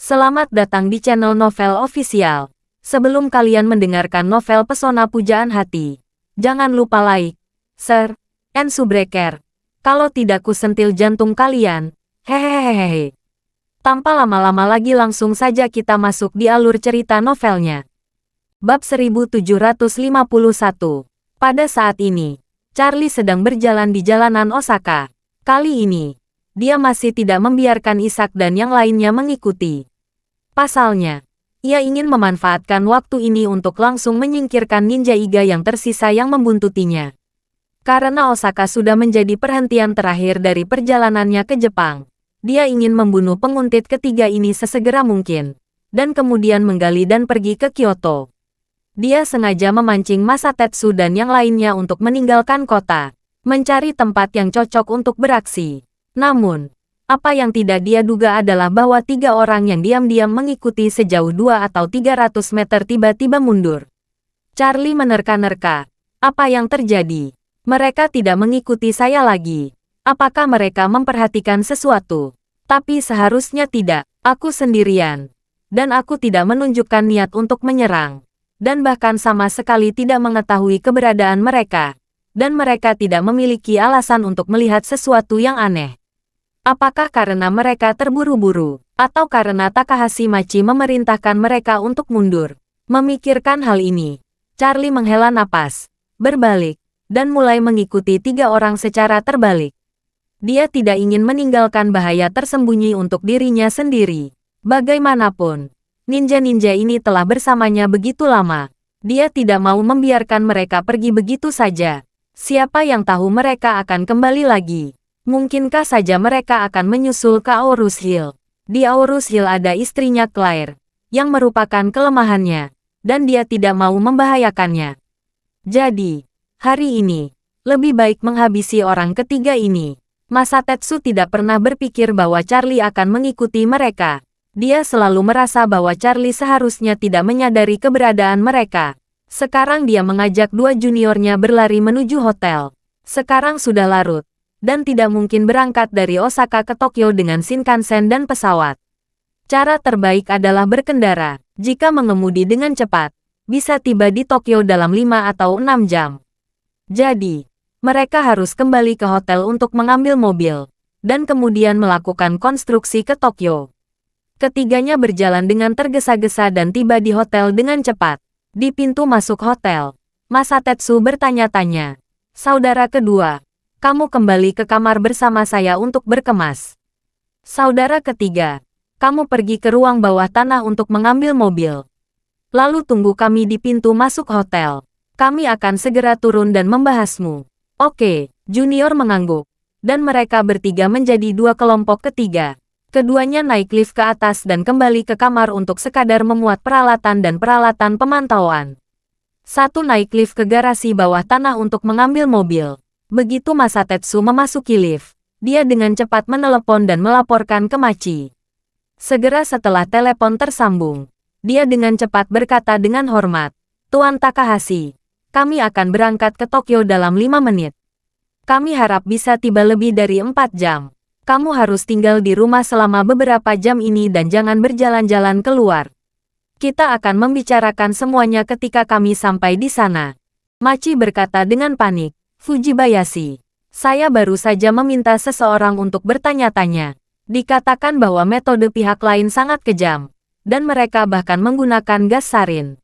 Selamat datang di channel Novel Official. Sebelum kalian mendengarkan novel Pesona Pujaan Hati, jangan lupa like, share, and subscribe. Kalau tidak ku sentil jantung kalian. Hehehehe. Tanpa lama-lama lagi langsung saja kita masuk di alur cerita novelnya. Bab 1751. Pada saat ini, Charlie sedang berjalan di jalanan Osaka. Kali ini, dia masih tidak membiarkan Isak dan yang lainnya mengikuti. Pasalnya, ia ingin memanfaatkan waktu ini untuk langsung menyingkirkan Ninja Iga yang tersisa yang membuntutinya. Karena Osaka sudah menjadi perhentian terakhir dari perjalanannya ke Jepang, dia ingin membunuh penguntit ketiga ini sesegera mungkin, dan kemudian menggali dan pergi ke Kyoto. Dia sengaja memancing Masatetsu dan yang lainnya untuk meninggalkan kota, mencari tempat yang cocok untuk beraksi. Namun, apa yang tidak dia duga adalah bahwa tiga orang yang diam-diam mengikuti sejauh 2 atau 300 meter tiba-tiba mundur. Charlie menerka-nerka. Apa yang terjadi? Mereka tidak mengikuti saya lagi. Apakah mereka memperhatikan sesuatu? Tapi seharusnya tidak. Aku sendirian. Dan aku tidak menunjukkan niat untuk menyerang. Dan bahkan sama sekali tidak mengetahui keberadaan mereka. Dan mereka tidak memiliki alasan untuk melihat sesuatu yang aneh. Apakah karena mereka terburu-buru, atau karena Takahashi Machi memerintahkan mereka untuk mundur? Memikirkan hal ini, Charlie menghela napas, berbalik, dan mulai mengikuti tiga orang secara terbalik. Dia tidak ingin meninggalkan bahaya tersembunyi untuk dirinya sendiri. Bagaimanapun, ninja-ninja ini telah bersamanya begitu lama. Dia tidak mau membiarkan mereka pergi begitu saja. Siapa yang tahu mereka akan kembali lagi? Mungkinkah saja mereka akan menyusul ke Aorus Hill? Di Aorus Hill ada istrinya Claire, yang merupakan kelemahannya, dan dia tidak mau membahayakannya. Jadi, hari ini, lebih baik menghabisi orang ketiga ini. Masatetsu tidak pernah berpikir bahwa Charlie akan mengikuti mereka. Dia selalu merasa bahwa Charlie seharusnya tidak menyadari keberadaan mereka. Sekarang dia mengajak dua juniornya berlari menuju hotel. Sekarang sudah larut, dan tidak mungkin berangkat dari Osaka ke Tokyo dengan Shinkansen dan pesawat. Cara terbaik adalah berkendara. Jika mengemudi dengan cepat, bisa tiba di Tokyo dalam 5 atau 6 jam. Jadi, mereka harus kembali ke hotel untuk mengambil mobil, dan kemudian melakukan konstruksi ke Tokyo. Ketiganya berjalan dengan tergesa-gesa dan tiba di hotel dengan cepat. Di pintu masuk hotel, Masatetsu bertanya-tanya, "Saudara kedua, kamu kembali ke kamar bersama saya untuk berkemas. Saudara ketiga, kamu pergi ke ruang bawah tanah untuk mengambil mobil. Lalu tunggu kami di pintu masuk hotel. Kami akan segera turun dan membahasmu." Oke, junior mengangguk. Dan mereka bertiga menjadi dua kelompok ketiga. Keduanya naik lift ke atas dan kembali ke kamar untuk sekadar memuat peralatan dan peralatan pemantauan. Satu naik lift ke garasi bawah tanah untuk mengambil mobil. Begitu Masatetsu memasuki lift, dia dengan cepat menelepon dan melaporkan ke Machi. Segera setelah telepon tersambung, dia dengan cepat berkata dengan hormat, "Tuan Takahashi, kami akan berangkat ke Tokyo dalam 5 menit. Kami harap bisa tiba lebih dari 4 jam. Kamu harus tinggal di rumah selama beberapa jam ini dan jangan berjalan-jalan keluar. Kita akan membicarakan semuanya ketika kami sampai di sana." Machi berkata dengan panik, "Fujibayashi, saya baru saja meminta seseorang untuk bertanya-tanya. Dikatakan bahwa metode pihak lain sangat kejam, dan mereka bahkan menggunakan gas sarin.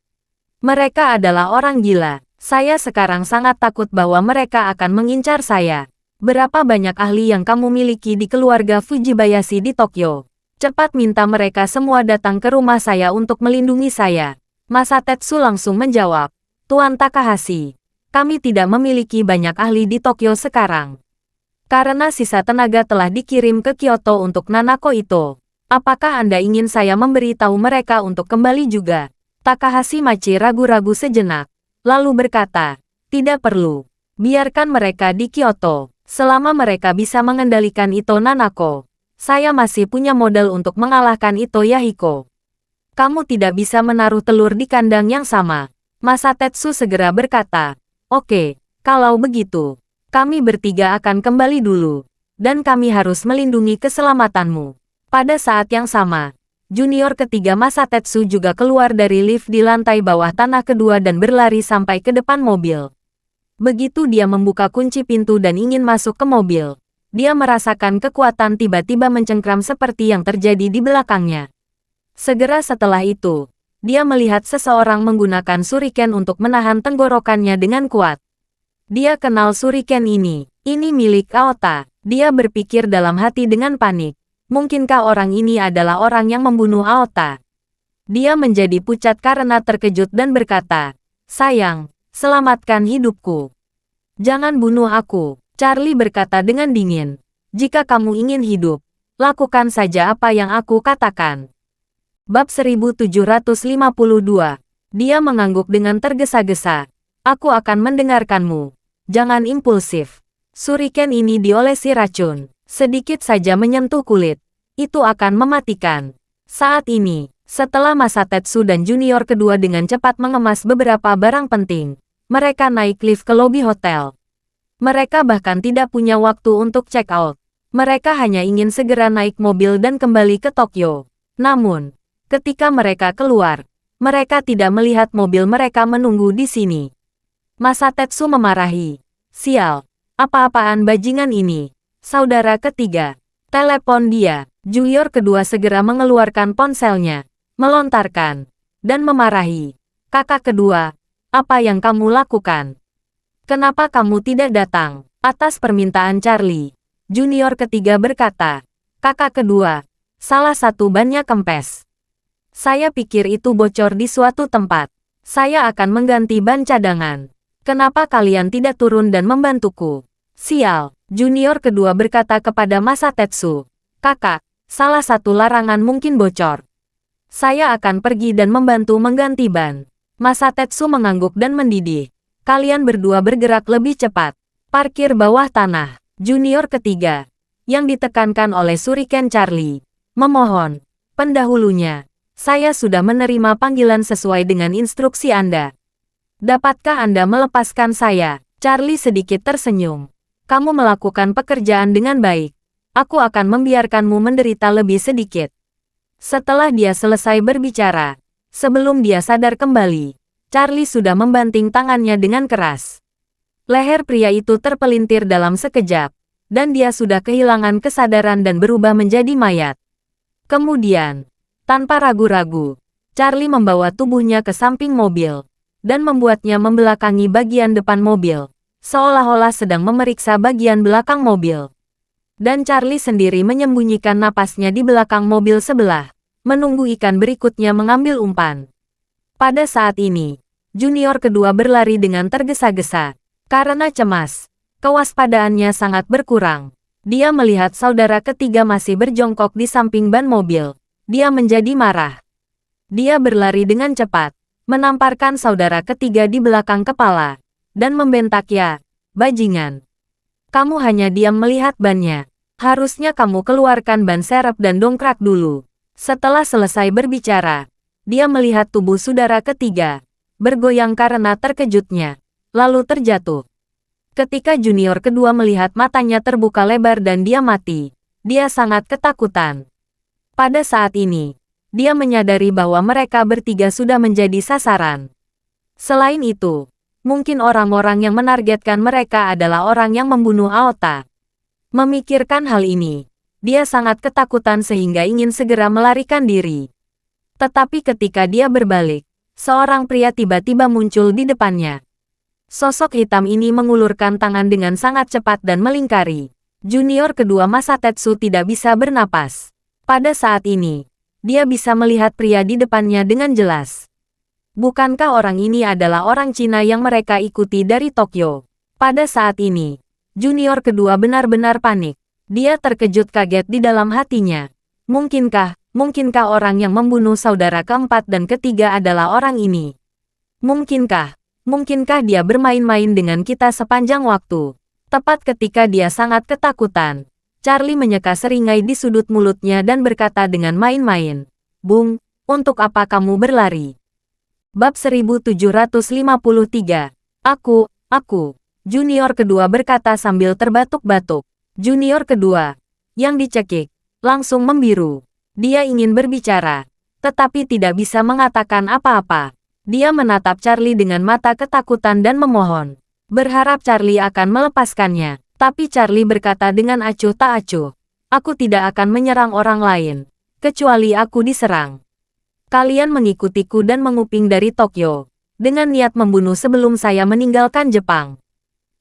Mereka adalah orang gila. Saya sekarang sangat takut bahwa mereka akan mengincar saya. Berapa banyak ahli yang kamu miliki di keluarga Fujibayashi di Tokyo? Cepat minta mereka semua datang ke rumah saya untuk melindungi saya." Masatetsu langsung menjawab, "Tuan Takahashi, kami tidak memiliki banyak ahli di Tokyo sekarang. Karena sisa tenaga telah dikirim ke Kyoto untuk Nanako Ito. Apakah Anda ingin saya memberitahu mereka untuk kembali juga?" Takahashi Machi ragu-ragu sejenak, lalu berkata, "Tidak perlu. Biarkan mereka di Kyoto. Selama mereka bisa mengendalikan Ito Nanako, saya masih punya modal untuk mengalahkan Ito Yahiko. Kamu tidak bisa menaruh telur di kandang yang sama." Masatetsu segera berkata, "Oke, kalau begitu, kami bertiga akan kembali dulu, dan kami harus melindungi keselamatanmu." Pada saat yang sama, Junior ketiga Masatetsu juga keluar dari lift di lantai bawah tanah kedua dan berlari sampai ke depan mobil. Begitu dia membuka kunci pintu dan ingin masuk ke mobil, dia merasakan kekuatan tiba-tiba mencengkram seperti yang terjadi di belakangnya. Segera setelah itu, dia melihat seseorang menggunakan shuriken untuk menahan tenggorokannya dengan kuat. Dia kenal shuriken ini milik Aota. Dia berpikir dalam hati dengan panik. Mungkinkah orang ini adalah orang yang membunuh Aota? Dia menjadi pucat karena terkejut dan berkata, "Sayang, selamatkan hidupku. Jangan bunuh aku." Charlie berkata dengan dingin, "Jika kamu ingin hidup, lakukan saja apa yang aku katakan." Bab 1752. Dia mengangguk dengan tergesa-gesa. "Aku akan mendengarkanmu. Jangan impulsif. Shuriken ini diolesi racun. Sedikit saja menyentuh kulit. Itu akan mematikan." Saat ini, setelah Masatetsu dan junior kedua dengan cepat mengemas beberapa barang penting, mereka naik lift ke lobi hotel. Mereka bahkan tidak punya waktu untuk check out. Mereka hanya ingin segera naik mobil dan kembali ke Tokyo. Namun, ketika mereka keluar, mereka tidak melihat mobil mereka menunggu di sini. Masatetsu memarahi. "Sial, apa-apaan bajingan ini?" Saudara ketiga. Telepon dia. Junior kedua segera mengeluarkan ponselnya, melontarkan, dan memarahi. "Kakak kedua, apa yang kamu lakukan? Kenapa kamu tidak datang?" Atas permintaan Charlie, junior ketiga berkata, "Kakak kedua, salah satu bannya kempes. Saya pikir itu bocor di suatu tempat. Saya akan mengganti ban cadangan. Kenapa kalian tidak turun dan membantuku?" "Sial," junior kedua berkata kepada Masatetsu. "Kakak, salah satu larangan mungkin bocor. Saya akan pergi dan membantu mengganti ban." Masatetsu mengangguk dan mendidih. "Kalian berdua bergerak lebih cepat. Parkir bawah tanah." Junior ketiga, yang ditekankan oleh shuriken Charlie, memohon, "Pendahulunya, saya sudah menerima panggilan sesuai dengan instruksi Anda. Dapatkah Anda melepaskan saya?" Charlie sedikit tersenyum. "Kamu melakukan pekerjaan dengan baik. Aku akan membiarkanmu menderita lebih sedikit." Setelah dia selesai berbicara, sebelum dia sadar kembali, Charlie sudah membanting tangannya dengan keras. Leher pria itu terpelintir dalam sekejap, dan dia sudah kehilangan kesadaran dan berubah menjadi mayat. Kemudian, tanpa ragu-ragu, Charlie membawa tubuhnya ke samping mobil, dan membuatnya membelakangi bagian depan mobil, seolah-olah sedang memeriksa bagian belakang mobil. Dan Charlie sendiri menyembunyikan napasnya di belakang mobil sebelah, menunggu ikan berikutnya mengambil umpan. Pada saat ini, junior kedua berlari dengan tergesa-gesa. Karena cemas, kewaspadaannya sangat berkurang. Dia melihat saudara ketiga masih berjongkok di samping ban mobil. Dia menjadi marah. Dia berlari dengan cepat, menamparkan saudara ketiga di belakang kepala, dan membentak, "Ya, bajingan. Kamu hanya diam melihat bannya. Harusnya kamu keluarkan ban serep dan dongkrak dulu." Setelah selesai berbicara, dia melihat tubuh saudara ketiga, bergoyang karena terkejutnya, lalu terjatuh. Ketika junior kedua melihat matanya terbuka lebar dan dia mati, dia sangat ketakutan. Pada saat ini, dia menyadari bahwa mereka bertiga sudah menjadi sasaran. Selain itu, mungkin orang-orang yang menargetkan mereka adalah orang yang membunuh Aota. Memikirkan hal ini, dia sangat ketakutan sehingga ingin segera melarikan diri. Tetapi ketika dia berbalik, seorang pria tiba-tiba muncul di depannya. Sosok hitam ini mengulurkan tangan dengan sangat cepat dan melingkari. Junior kedua Masatetsu tidak bisa bernapas. Pada saat ini, dia bisa melihat pria di depannya dengan jelas. Bukankah orang ini adalah orang Cina yang mereka ikuti dari Tokyo? Pada saat ini, junior kedua benar-benar panik. Dia terkejut kaget di dalam hatinya. Mungkinkah orang yang membunuh saudara keempat dan ketiga adalah orang ini? Mungkinkah dia bermain-main dengan kita sepanjang waktu? Tepat ketika dia sangat ketakutan, Charlie menyeka seringai di sudut mulutnya dan berkata dengan main-main, "Bung, untuk apa kamu berlari?" Bab 1753. Aku, junior kedua berkata sambil terbatuk-batuk. Junior kedua, yang dicekik, langsung membiru. Dia ingin berbicara, tetapi tidak bisa mengatakan apa-apa. Dia menatap Charlie dengan mata ketakutan dan memohon. Berharap Charlie akan melepaskannya. Tapi Charlie berkata dengan acuh tak acuh. Aku tidak akan menyerang orang lain, kecuali aku diserang. Kalian mengikutiku dan menguping dari Tokyo, dengan niat membunuh sebelum saya meninggalkan Jepang.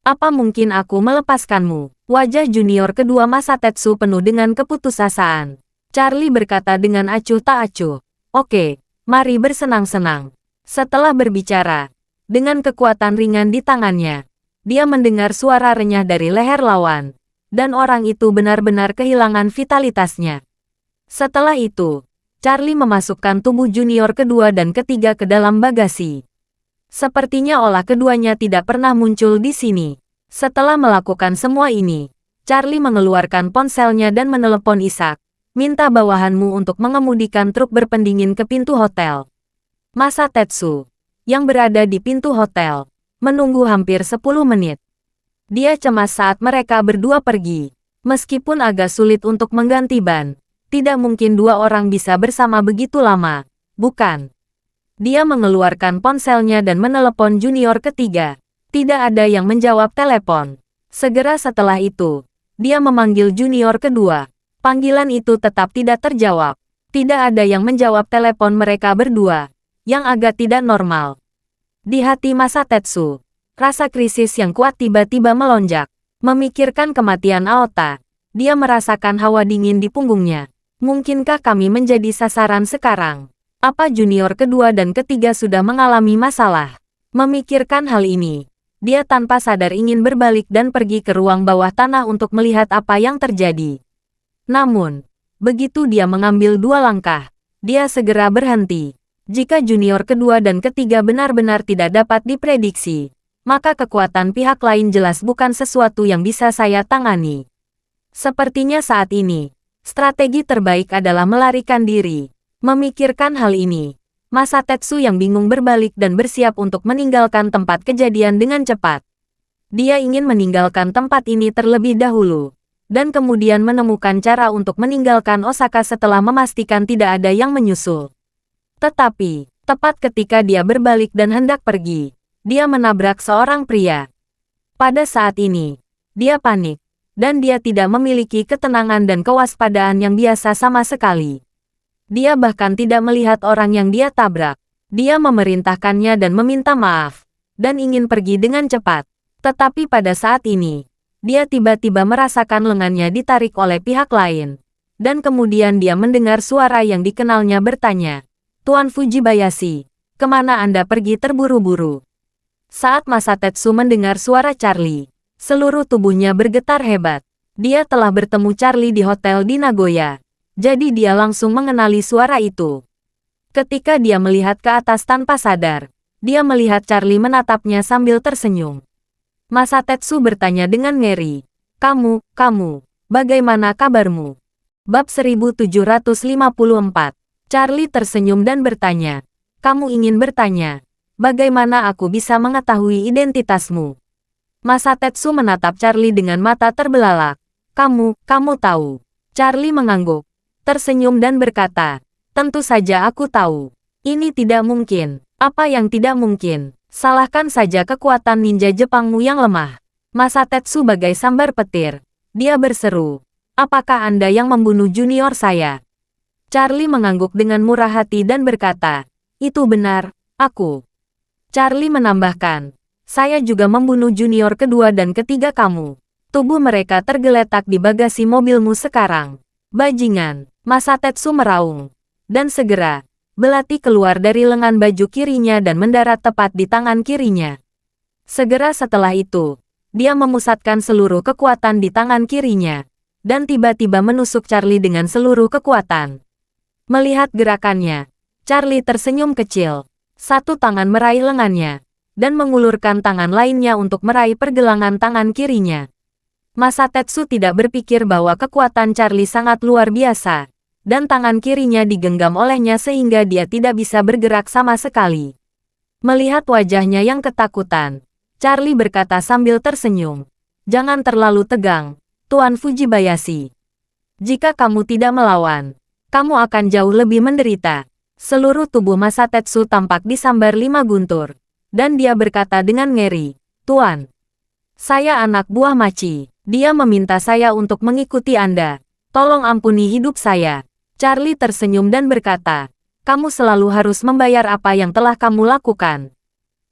Apa mungkin aku melepaskanmu? Wajah junior kedua Masatetsu penuh dengan keputusasaan. Charlie berkata dengan acuh tak acuh. Oke, mari bersenang-senang. Setelah berbicara, dengan kekuatan ringan di tangannya, dia mendengar suara renyah dari leher lawan, dan orang itu benar-benar kehilangan vitalitasnya. Setelah itu, Charlie memasukkan tubuh junior kedua dan ketiga ke dalam bagasi. Sepertinya olah keduanya tidak pernah muncul di sini. Setelah melakukan semua ini, Charlie mengeluarkan ponselnya dan menelepon Ishak. Minta bawahanmu untuk mengemudikan truk berpendingin ke pintu hotel. Masatetsu, yang berada di pintu hotel, menunggu hampir 10 menit. Dia cemas saat mereka berdua pergi. Meskipun agak sulit untuk mengganti ban, tidak mungkin dua orang bisa bersama begitu lama, bukan? Dia mengeluarkan ponselnya dan menelepon junior ketiga. Tidak ada yang menjawab telepon. Segera setelah itu, dia memanggil junior kedua. Panggilan itu tetap tidak terjawab. Tidak ada yang menjawab telepon mereka berdua, yang agak tidak normal. Di hati Masatetsu, rasa krisis yang kuat tiba-tiba melonjak. Memikirkan kematian Aota, dia merasakan hawa dingin di punggungnya. Mungkinkah kami menjadi sasaran sekarang? Apa junior kedua dan ketiga sudah mengalami masalah? Memikirkan hal ini, dia tanpa sadar ingin berbalik dan pergi ke ruang bawah tanah untuk melihat apa yang terjadi. Namun, begitu dia mengambil 2 langkah, dia segera berhenti. Jika junior kedua dan ketiga benar-benar tidak dapat diprediksi, maka kekuatan pihak lain jelas bukan sesuatu yang bisa saya tangani. Sepertinya saat ini, strategi terbaik adalah melarikan diri. Memikirkan hal ini, Masatetsu yang bingung berbalik dan bersiap untuk meninggalkan tempat kejadian dengan cepat. Dia ingin meninggalkan tempat ini terlebih dahulu, dan kemudian menemukan cara untuk meninggalkan Osaka setelah memastikan tidak ada yang menyusul. Tetapi, tepat ketika dia berbalik dan hendak pergi, dia menabrak seorang pria. Pada saat ini, dia panik, dan dia tidak memiliki ketenangan dan kewaspadaan yang biasa sama sekali. Dia bahkan tidak melihat orang yang dia tabrak. Dia memerintahkannya dan meminta maaf, dan ingin pergi dengan cepat. Tetapi pada saat ini, dia tiba-tiba merasakan lengannya ditarik oleh pihak lain. Dan kemudian dia mendengar suara yang dikenalnya bertanya, "Tuan Fujibayashi, kemana Anda pergi terburu-buru?" Saat Masatetsu mendengar suara Charlie, seluruh tubuhnya bergetar hebat. Dia telah bertemu Charlie di hotel di Nagoya. Jadi dia langsung mengenali suara itu. Ketika dia melihat ke atas tanpa sadar, dia melihat Charlie menatapnya sambil tersenyum. Masatetsu bertanya dengan ngeri, kamu, bagaimana kabarmu?" Bab 1754. Charlie tersenyum dan bertanya, "Kamu ingin bertanya, bagaimana aku bisa mengetahui identitasmu?" Masatetsu menatap Charlie dengan mata terbelalak. Kamu tahu." Charlie mengangguk, tersenyum dan berkata, "Tentu saja aku tahu. Ini tidak mungkin." "Apa yang tidak mungkin? Salahkan saja kekuatan ninja Jepangmu yang lemah." Masatetsu bagai sambar petir. Dia berseru, "Apakah Anda yang membunuh junior saya?" Charlie mengangguk dengan murah hati dan berkata, "Itu benar, aku." Charlie menambahkan, "Saya juga membunuh junior kedua dan ketiga kamu. Tubuh mereka tergeletak di bagasi mobilmu sekarang." "Bajingan!" Masatetsu meraung. Dan segera, belati keluar dari lengan baju kirinya dan mendarat tepat di tangan kirinya. Segera setelah itu, dia memusatkan seluruh kekuatan di tangan kirinya, dan tiba-tiba menusuk Charlie dengan seluruh kekuatan. Melihat gerakannya, Charlie tersenyum kecil. Satu tangan meraih lengannya, dan mengulurkan tangan lainnya untuk meraih pergelangan tangan kirinya. Masatetsu tidak berpikir bahwa kekuatan Charlie sangat luar biasa, dan tangan kirinya digenggam olehnya sehingga dia tidak bisa bergerak sama sekali. Melihat wajahnya yang ketakutan, Charlie berkata sambil tersenyum, "Jangan terlalu tegang, Tuan Fujibayashi. Jika kamu tidak melawan, kamu akan jauh lebih menderita. Seluruh tubuh Masatetsu tampak disambar 5 guntur. Dan dia berkata dengan ngeri, Tuan, saya anak buah Maci. Dia meminta saya untuk mengikuti Anda. Tolong ampuni hidup saya. Charlie tersenyum dan berkata, kamu selalu harus membayar apa yang telah kamu lakukan.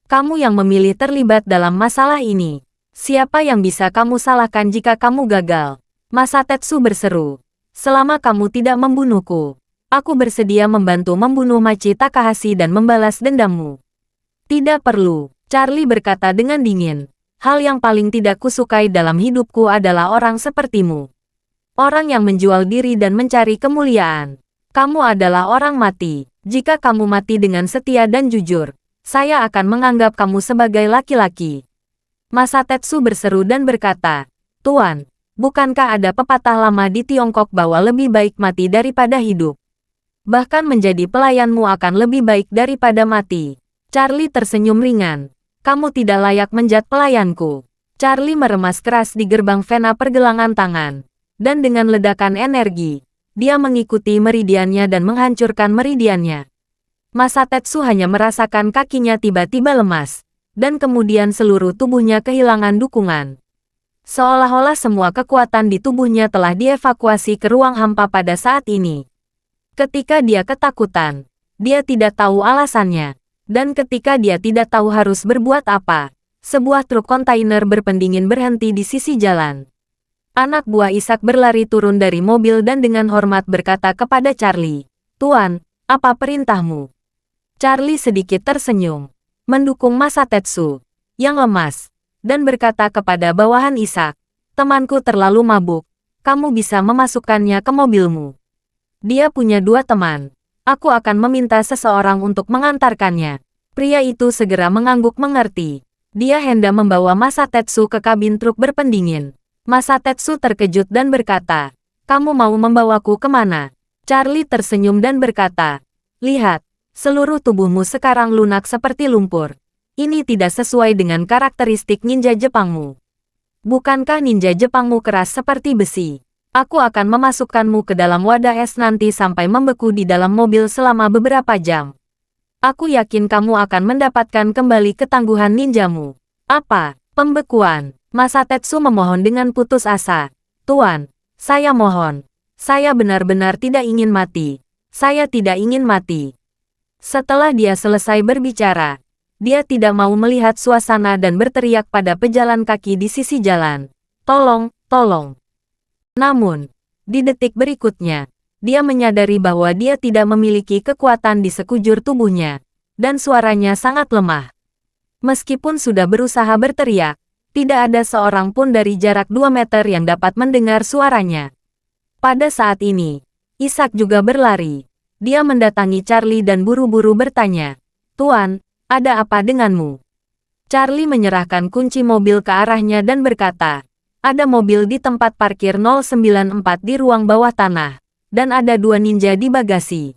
Kamu yang memilih terlibat dalam masalah ini. Siapa yang bisa kamu salahkan jika kamu gagal? Masatetsu berseru. Selama kamu tidak membunuhku, aku bersedia membantu membunuh Machi Takahashi dan membalas dendammu. Tidak perlu, Charlie berkata dengan dingin. Hal yang paling tidak kusukai dalam hidupku adalah orang sepertimu. Orang yang menjual diri dan mencari kemuliaan. Kamu adalah orang mati. Jika kamu mati dengan setia dan jujur, saya akan menganggap kamu sebagai laki-laki. Masatetsu berseru dan berkata, Tuan, bukankah ada pepatah lama di Tiongkok bahwa lebih baik mati daripada hidup? Bahkan menjadi pelayanmu akan lebih baik daripada mati. Charlie tersenyum ringan. Kamu tidak layak menjadi pelayanku. Charlie meremas keras di gerbang vena pergelangan tangan. Dan dengan ledakan energi, dia mengikuti meridiannya dan menghancurkan meridiannya. Masatetsu hanya merasakan kakinya tiba-tiba lemas, dan kemudian seluruh tubuhnya kehilangan dukungan. Seolah-olah semua kekuatan di tubuhnya telah dievakuasi ke ruang hampa pada saat ini. Ketika dia ketakutan, dia tidak tahu alasannya. Dan ketika dia tidak tahu harus berbuat apa, sebuah truk kontainer berpendingin berhenti di sisi jalan. Anak buah Ishak berlari turun dari mobil dan dengan hormat berkata kepada Charlie, Tuan, apa perintahmu? Charlie sedikit tersenyum, mendukung Masatetsu, yang lemas, dan berkata kepada bawahan Ishak, temanku terlalu mabuk, kamu bisa memasukkannya ke mobilmu. Dia punya 2 teman, aku akan meminta seseorang untuk mengantarkannya. Pria itu segera mengangguk mengerti. Dia hendak membawa Masatetsu ke kabin truk berpendingin. Masatetsu terkejut dan berkata, kamu mau membawaku kemana? Charlie tersenyum dan berkata, lihat, seluruh tubuhmu sekarang lunak seperti lumpur. Ini tidak sesuai dengan karakteristik ninja Jepangmu. Bukankah ninja Jepangmu keras seperti besi? Aku akan memasukkanmu ke dalam wadah es nanti sampai membeku di dalam mobil selama beberapa jam. Aku yakin kamu akan mendapatkan kembali ketangguhan ninjamu. Apa? Pembekuan? Masatetsu memohon dengan putus asa. Tuan, saya mohon. Saya benar-benar tidak ingin mati. Saya tidak ingin mati. Setelah dia selesai berbicara, dia tidak mau melihat suasana dan berteriak pada pejalan kaki di sisi jalan. Tolong, tolong. Namun, di detik berikutnya, dia menyadari bahwa dia tidak memiliki kekuatan di sekujur tubuhnya, dan suaranya sangat lemah. Meskipun sudah berusaha berteriak, tidak ada seorang pun dari jarak 2 meter yang dapat mendengar suaranya. Pada saat ini, Ishak juga berlari. Dia mendatangi Charlie dan buru-buru bertanya, Tuan, ada apa denganmu? Charlie menyerahkan kunci mobil ke arahnya dan berkata, ada mobil di tempat parkir 094 di ruang bawah tanah, dan ada 2 ninja di bagasi.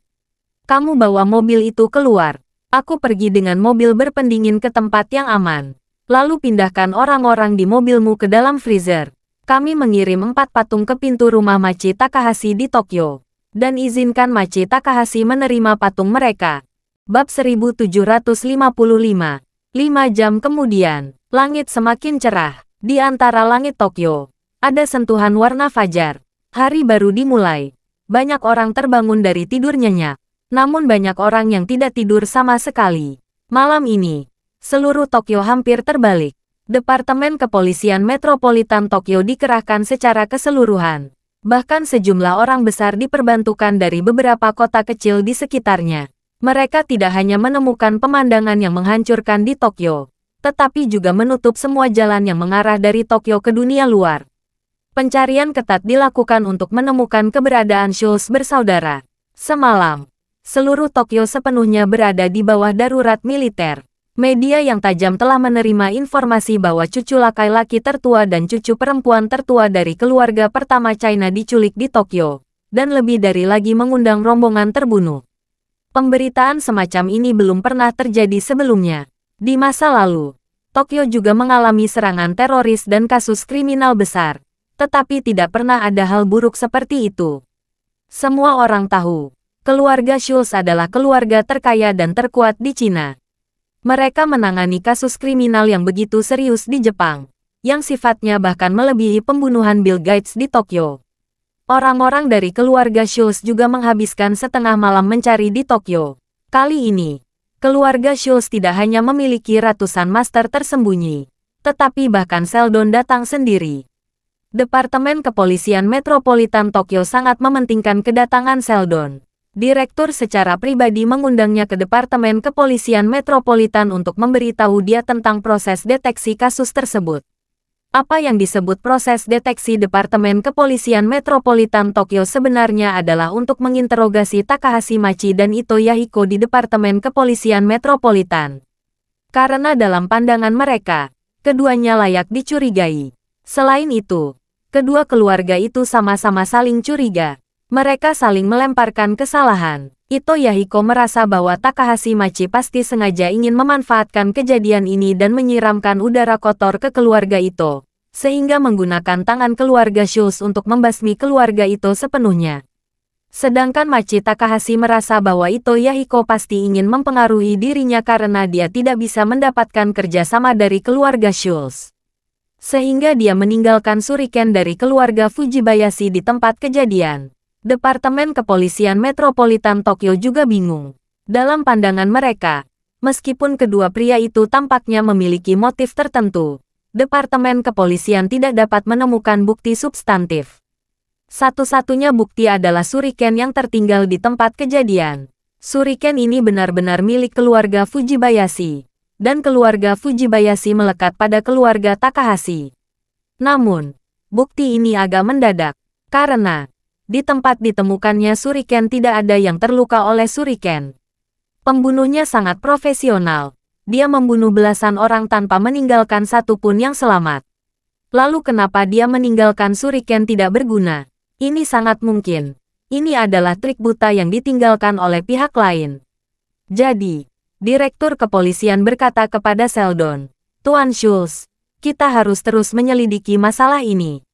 Kamu bawa mobil itu keluar. Aku pergi dengan mobil berpendingin ke tempat yang aman. Lalu pindahkan orang-orang di mobilmu ke dalam freezer. Kami mengirim 4 patung ke pintu rumah Machi Takahashi di Tokyo. Dan izinkan Machi Takahashi menerima patung mereka. Bab 1755. 5 jam kemudian, langit semakin cerah. Di antara langit Tokyo, ada sentuhan warna fajar. Hari baru dimulai. Banyak orang terbangun dari tidur nyenyak. Namun banyak orang yang tidak tidur sama sekali. Malam ini, seluruh Tokyo hampir terbalik. Departemen Kepolisian Metropolitan Tokyo dikerahkan secara keseluruhan. Bahkan sejumlah orang besar diperbantukan dari beberapa kota kecil di sekitarnya. Mereka tidak hanya menemukan pemandangan yang menghancurkan di Tokyo, tetapi juga menutup semua jalan yang mengarah dari Tokyo ke dunia luar. Pencarian ketat dilakukan untuk menemukan keberadaan Schultz bersaudara. Semalam, seluruh Tokyo sepenuhnya berada di bawah darurat militer. Media yang tajam telah menerima informasi bahwa cucu laki-laki tertua dan cucu perempuan tertua dari keluarga pertama China diculik di Tokyo, dan lebih dari lagi mengundang rombongan terbunuh. Pemberitaan semacam ini belum pernah terjadi sebelumnya. Di masa lalu, Tokyo juga mengalami serangan teroris dan kasus kriminal besar, tetapi tidak pernah ada hal buruk seperti itu. Semua orang tahu, keluarga Schultz adalah keluarga terkaya dan terkuat di Cina. Mereka menangani kasus kriminal yang begitu serius di Jepang, yang sifatnya bahkan melebihi pembunuhan Bill Gates di Tokyo. Orang-orang dari keluarga Schultz juga menghabiskan setengah malam mencari di Tokyo. Kali ini, keluarga Schultz tidak hanya memiliki ratusan master tersembunyi, tetapi bahkan Sheldon datang sendiri. Departemen Kepolisian Metropolitan Tokyo sangat mementingkan kedatangan Sheldon. Direktur secara pribadi mengundangnya ke Departemen Kepolisian Metropolitan untuk memberitahu dia tentang proses deteksi kasus tersebut. Apa yang disebut proses deteksi Departemen Kepolisian Metropolitan Tokyo sebenarnya adalah untuk menginterogasi Takahashi Machi dan Ito Yahiko di Departemen Kepolisian Metropolitan. Karena dalam pandangan mereka, keduanya layak dicurigai. Selain itu, kedua keluarga itu sama-sama saling curiga. Mereka saling melemparkan kesalahan. Ito Yahiko merasa bahwa Takahashi Machi pasti sengaja ingin memanfaatkan kejadian ini dan menyiramkan udara kotor ke keluarga Ito, sehingga menggunakan tangan keluarga Schultz untuk membasmi keluarga Ito sepenuhnya. Sedangkan Machi Takahashi merasa bahwa Ito Yahiko pasti ingin mempengaruhi dirinya karena dia tidak bisa mendapatkan kerjasama dari keluarga Schultz. Sehingga dia meninggalkan shuriken dari keluarga Fujibayashi di tempat kejadian. Departemen Kepolisian Metropolitan Tokyo juga bingung. Dalam pandangan mereka, meskipun kedua pria itu tampaknya memiliki motif tertentu, Departemen Kepolisian tidak dapat menemukan bukti substantif. Satu-satunya bukti adalah shuriken yang tertinggal di tempat kejadian. Shuriken ini benar-benar milik keluarga Fujibayashi, dan keluarga Fujibayashi melekat pada keluarga Takahashi. Namun, bukti ini agak mendadak, karena di tempat ditemukannya shuriken tidak ada yang terluka oleh shuriken. Pembunuhnya sangat profesional. Dia membunuh belasan orang tanpa meninggalkan satupun yang selamat. Lalu kenapa dia meninggalkan shuriken tidak berguna? Ini sangat mungkin. Ini adalah trik buta yang ditinggalkan oleh pihak lain. Jadi, Direktur Kepolisian berkata kepada Sheldon, "Tuan Schultz, kita harus terus menyelidiki masalah ini."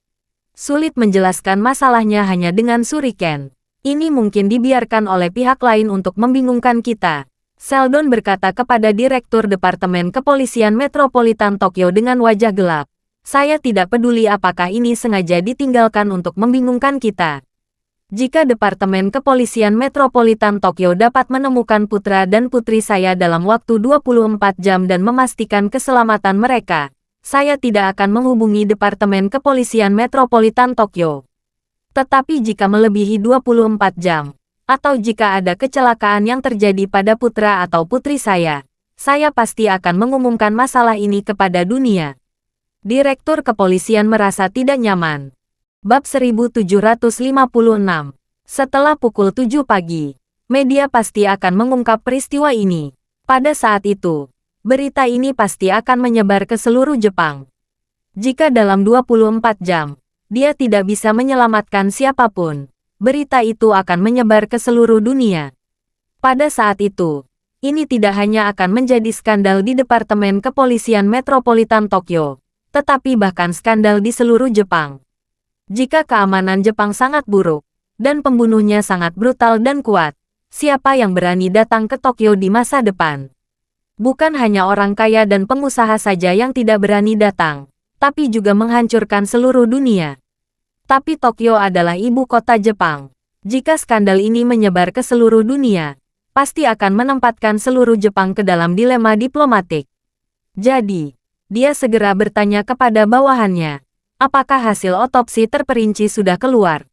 Sulit menjelaskan masalahnya hanya dengan shuriken. Ini mungkin dibiarkan oleh pihak lain untuk membingungkan kita. Sheldon berkata kepada Direktur Departemen Kepolisian Metropolitan Tokyo dengan wajah gelap. Saya tidak peduli apakah ini sengaja ditinggalkan untuk membingungkan kita. Jika Departemen Kepolisian Metropolitan Tokyo dapat menemukan putra dan putri saya dalam waktu 24 jam dan memastikan keselamatan mereka, saya tidak akan menghubungi Departemen Kepolisian Metropolitan Tokyo. Tetapi jika melebihi 24 jam, atau jika ada kecelakaan yang terjadi pada putra atau putri saya pasti akan mengumumkan masalah ini kepada dunia. Direktur Kepolisian merasa tidak nyaman. Bab 1756. Setelah pukul 7 pagi, media pasti akan mengungkap peristiwa ini. Pada saat itu, berita ini pasti akan menyebar ke seluruh Jepang. Jika dalam 24 jam, dia tidak bisa menyelamatkan siapapun, berita itu akan menyebar ke seluruh dunia. Pada saat itu, ini tidak hanya akan menjadi skandal di Departemen Kepolisian Metropolitan Tokyo, tetapi bahkan skandal di seluruh Jepang. Jika keamanan Jepang sangat buruk, dan pembunuhnya sangat brutal dan kuat, siapa yang berani datang ke Tokyo di masa depan? Bukan hanya orang kaya dan pengusaha saja yang tidak berani datang, tapi juga menghancurkan seluruh dunia. Tapi Tokyo adalah ibu kota Jepang. Jika skandal ini menyebar ke seluruh dunia, pasti akan menempatkan seluruh Jepang ke dalam dilema diplomatik. Jadi, dia segera bertanya kepada bawahannya, apakah hasil otopsi terperinci sudah keluar?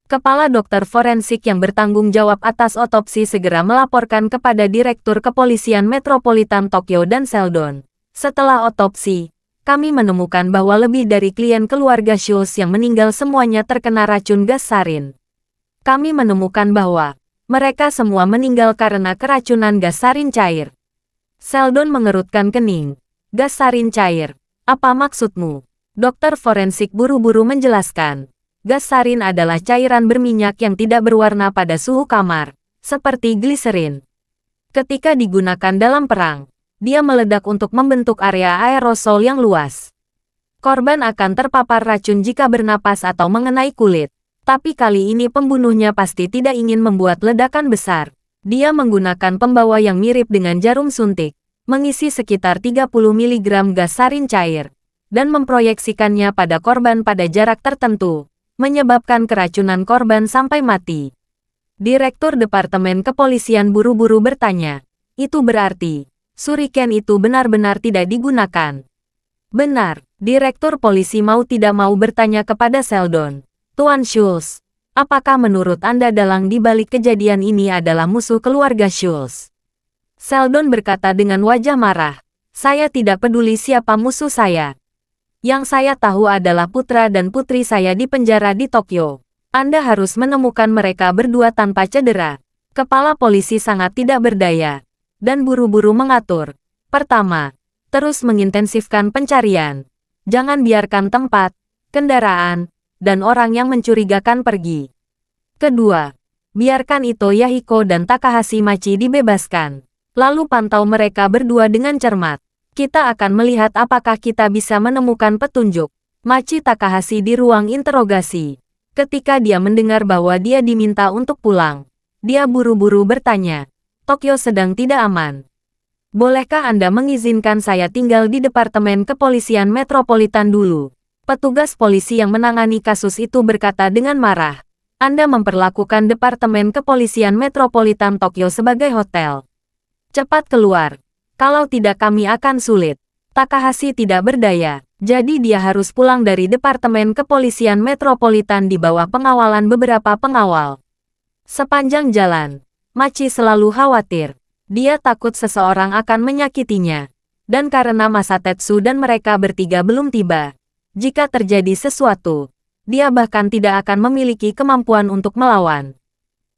Kepala dokter forensik yang bertanggung jawab atas otopsi segera melaporkan kepada Direktur Kepolisian Metropolitan Tokyo dan Sheldon. Setelah otopsi, kami menemukan bahwa lebih dari klien keluarga Schultz yang meninggal semuanya terkena racun gas sarin. Kami menemukan bahwa mereka semua meninggal karena keracunan gas sarin cair. Sheldon mengerutkan kening. Gas sarin cair. Apa maksudmu? Dokter forensik buru-buru menjelaskan. Gas sarin adalah cairan berminyak yang tidak berwarna pada suhu kamar, seperti gliserin. Ketika digunakan dalam perang, dia meledak untuk membentuk area aerosol yang luas. Korban akan terpapar racun jika bernapas atau mengenai kulit. Tapi kali ini pembunuhnya pasti tidak ingin membuat ledakan besar. Dia menggunakan pembawa yang mirip dengan jarum suntik, mengisi sekitar 30 mg gas sarin cair, dan memproyeksikannya pada korban pada jarak tertentu, menyebabkan keracunan korban sampai mati. Direktur Departemen Kepolisian buru-buru bertanya, "Itu berarti, suriken itu benar-benar tidak digunakan?" "Benar." Direktur polisi mau tidak mau bertanya kepada Sheldon. "Tuan Schultz, apakah menurut Anda dalang di balik kejadian ini adalah musuh keluarga Schultz?" Sheldon berkata dengan wajah marah, "Saya tidak peduli siapa musuh saya. Yang saya tahu adalah putra dan putri saya di penjara di Tokyo. Anda harus menemukan mereka berdua tanpa cedera." Kepala polisi sangat tidak berdaya, dan buru-buru mengatur. Pertama, terus mengintensifkan pencarian. Jangan biarkan tempat, kendaraan, dan orang yang mencurigakan pergi. Kedua, biarkan Ito Yahiko dan Takahashi Machi dibebaskan. Lalu pantau mereka berdua dengan cermat. Kita akan melihat apakah kita bisa menemukan petunjuk. Machi Takahashi di ruang interogasi. Ketika dia mendengar bahwa dia diminta untuk pulang, dia buru-buru bertanya, "Tokyo sedang tidak aman. Bolehkah Anda mengizinkan saya tinggal di Departemen Kepolisian Metropolitan dulu?" Petugas polisi yang menangani kasus itu berkata dengan marah, "Anda memperlakukan Departemen Kepolisian Metropolitan Tokyo sebagai hotel. Cepat keluar. Kalau tidak kami akan sulit." Takahashi tidak berdaya, jadi dia harus pulang dari Departemen Kepolisian Metropolitan di bawah pengawalan beberapa pengawal. Sepanjang jalan, Machi selalu khawatir. Dia takut seseorang akan menyakitinya. Dan karena Masatetsu dan mereka bertiga belum tiba, jika terjadi sesuatu, dia bahkan tidak akan memiliki kemampuan untuk melawan.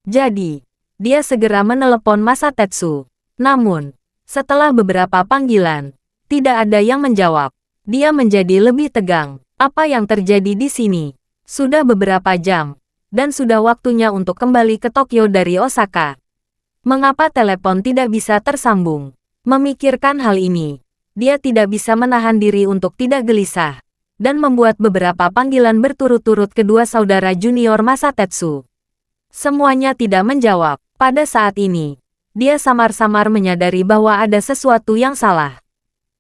Jadi, dia segera menelepon Masatetsu. Namun, setelah beberapa panggilan, tidak ada yang menjawab. Dia menjadi lebih tegang. Apa yang terjadi di sini? Sudah beberapa jam, dan sudah waktunya untuk kembali ke Tokyo dari Osaka. Mengapa telepon tidak bisa tersambung? Memikirkan hal ini, dia tidak bisa menahan diri untuk tidak gelisah, dan membuat beberapa panggilan berturut-turut kedua saudara junior Masatetsu. Semuanya tidak menjawab. Pada saat ini, dia samar-samar menyadari bahwa ada sesuatu yang salah.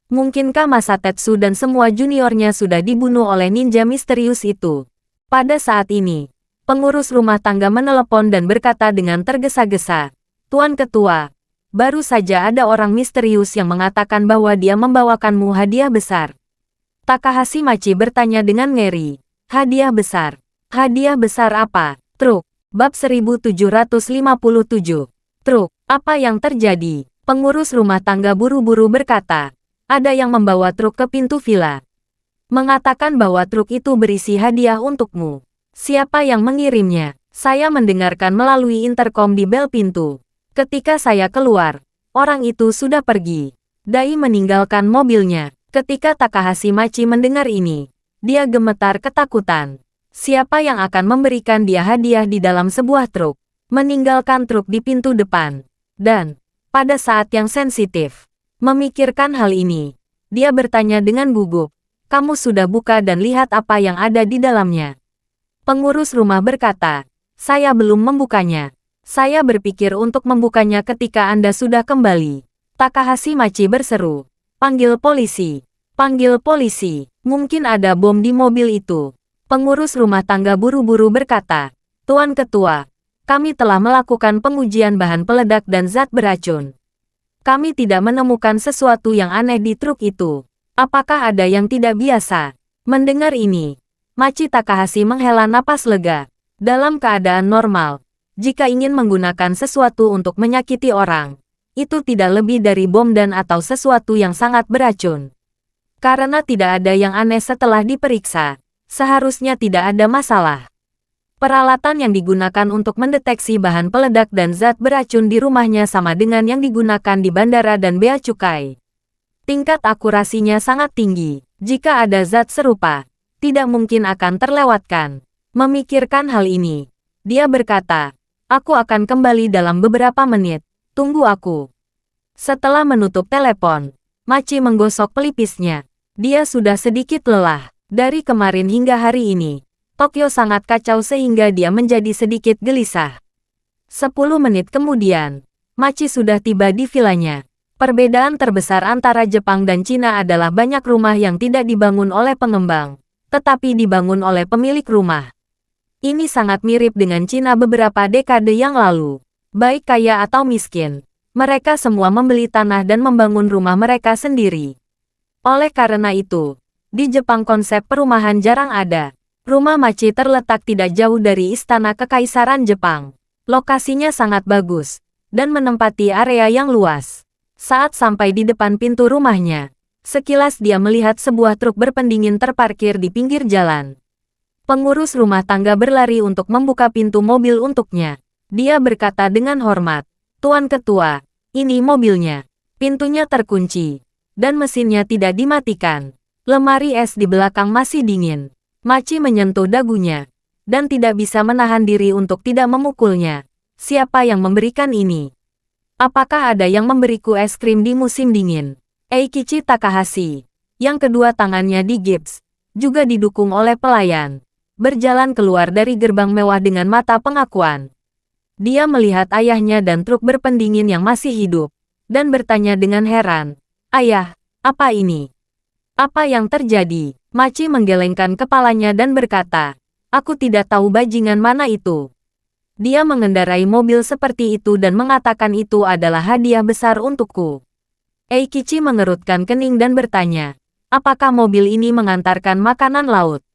Mungkinkah Masatetsu dan semua juniornya sudah dibunuh oleh ninja misterius itu? Pada saat ini, pengurus rumah tangga menelepon dan berkata dengan tergesa-gesa, "Tuan Ketua, baru saja ada orang misterius yang mengatakan bahwa dia membawakanmu hadiah besar." Takahashi Machi bertanya dengan ngeri. "Hadiah besar? Hadiah besar apa?" Truk. Bab 1757. Truk. Apa yang terjadi? Pengurus rumah tangga buru-buru berkata, "Ada yang membawa truk ke pintu villa. Mengatakan bahwa truk itu berisi hadiah untukmu." "Siapa yang mengirimnya?" "Saya mendengarkan melalui interkom di bel pintu. Ketika saya keluar, orang itu sudah pergi." Dai meninggalkan mobilnya. Ketika Takahashi Machi mendengar ini, dia gemetar ketakutan. Siapa yang akan memberikan dia hadiah di dalam sebuah truk? Meninggalkan truk di pintu depan. Dan, pada saat yang sensitif, memikirkan hal ini, dia bertanya dengan gugup, "Kamu sudah buka dan lihat apa yang ada di dalamnya?" Pengurus rumah berkata, "Saya belum membukanya. Saya berpikir untuk membukanya ketika Anda sudah kembali." Takahashi Machi berseru, "Panggil polisi. Panggil polisi. Mungkin ada bom di mobil itu." Pengurus rumah tangga buru-buru berkata, "Tuan Ketua, kami telah melakukan pengujian bahan peledak dan zat beracun. Kami tidak menemukan sesuatu yang aneh di truk itu. Apakah ada yang tidak biasa?" Mendengar ini, Machi Takahashi menghela napas lega. Dalam keadaan normal, jika ingin menggunakan sesuatu untuk menyakiti orang, itu tidak lebih dari bom dan atau sesuatu yang sangat beracun. Karena tidak ada yang aneh setelah diperiksa, seharusnya tidak ada masalah. Peralatan yang digunakan untuk mendeteksi bahan peledak dan zat beracun di rumahnya sama dengan yang digunakan di bandara dan bea cukai. Tingkat akurasinya sangat tinggi. Jika ada zat serupa, tidak mungkin akan terlewatkan. Memikirkan hal ini, dia berkata, "Aku akan kembali dalam beberapa menit. Tunggu aku." Setelah menutup telepon, Machi menggosok pelipisnya. Dia sudah sedikit lelah. Dari kemarin hingga hari ini, Tokyo sangat kacau sehingga dia menjadi sedikit gelisah. 10 menit kemudian, Machi sudah tiba di vilanya. Perbedaan terbesar antara Jepang dan Cina adalah banyak rumah yang tidak dibangun oleh pengembang, tetapi dibangun oleh pemilik rumah. Ini sangat mirip dengan Cina beberapa dekade yang lalu. Baik kaya atau miskin, mereka semua membeli tanah dan membangun rumah mereka sendiri. Oleh karena itu, di Jepang konsep perumahan jarang ada. Rumah Machi terletak tidak jauh dari Istana Kekaisaran Jepang. Lokasinya sangat bagus, dan menempati area yang luas. Saat sampai di depan pintu rumahnya, sekilas dia melihat sebuah truk berpendingin terparkir di pinggir jalan. Pengurus rumah tangga berlari untuk membuka pintu mobil untuknya. Dia berkata dengan hormat, "Tuan Ketua, ini mobilnya." Pintunya terkunci, dan mesinnya tidak dimatikan. Lemari es di belakang masih dingin. Machi menyentuh dagunya, dan tidak bisa menahan diri untuk tidak memukulnya. Siapa yang memberikan ini? Apakah ada yang memberiku es krim di musim dingin? Eikichi Takahashi, yang kedua tangannya digips, juga didukung oleh pelayan, berjalan keluar dari gerbang mewah dengan mata pengakuan. Dia melihat ayahnya dan truk berpendingin yang masih hidup, dan bertanya dengan heran, "Ayah, apa ini? Apa yang terjadi?" Machi menggelengkan kepalanya dan berkata, "Aku tidak tahu bajingan mana itu." Dia mengendarai mobil seperti itu dan mengatakan itu adalah hadiah besar untukku. Eikichi mengerutkan kening dan bertanya, "Apakah mobil ini mengantarkan makanan laut?"